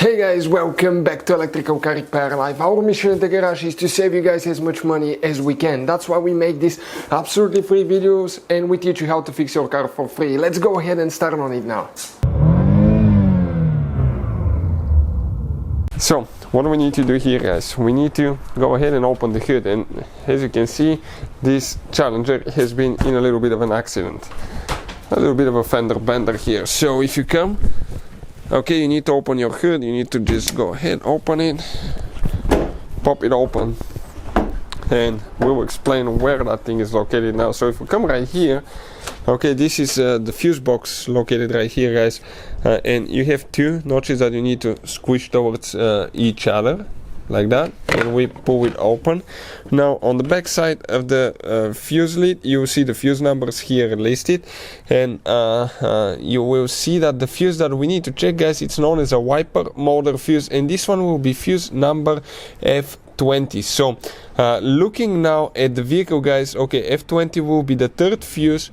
Hey guys, welcome back to Electrical Car Repair Live. Our mission at the garage is to save you guys as much money as we can. That's why we make these absolutely free videos and we teach you how to fix your car for free. Let's go ahead and start on it now. So, what do we need to do here, guys? We need to go ahead and open the hood, and as you can see, this Challenger has been in a little bit of an accident. A little bit of a fender bender here. So if you come, okay, you need to open your hood, you need to just go ahead, open it, pop it open, and we'll explain where that thing is located now. So if we come right here, okay, this is the fuse box located right here, guys, and you have two notches that you need to squish towards each other, like that, and we pull it open. Now on the back side of the fuse lid, you will see the fuse numbers here listed, and you will see that the fuse that we need to check, guys, it's known as a wiper motor fuse, and this one will be fuse number F20. So looking now at the vehicle, guys, okay, F20 will be the third fuse.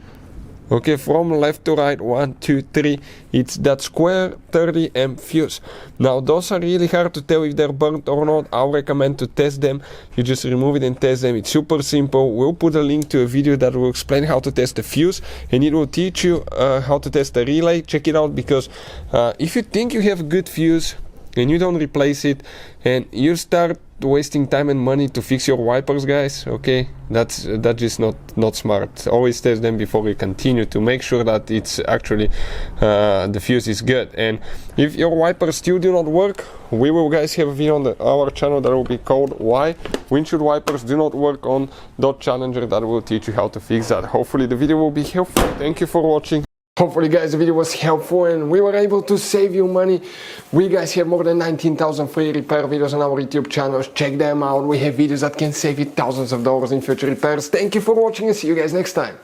Okay, from left to right, 1, 2, 3, it's that square 30 amp fuse. Now those are really hard to tell if they're burnt or not. I'll recommend to test them. You just remove it and test them. It's super simple. We'll put a link to a video that will explain how to test the fuse, and it will teach you how to test the relay. Check it out, because if you think you have a good fuse and you don't replace it and you start wasting time and money to fix your wipers, guys, okay, that's just not smart. Always test them before you continue to make sure that it's actually the fuse is good. And if your wipers still do not work, we will, guys, have a video on our channel that will be called why windshield wipers do not work on Challenger, that will teach you how to fix that. Hopefully the video will be helpful. Thank you for watching. Hopefully, guys, the video was helpful and we were able to save you money. We, guys, have more than 19,000 free repair videos on our YouTube channels. Check them out. We have videos that can save you thousands of dollars in future repairs. Thank you for watching and see you guys next time.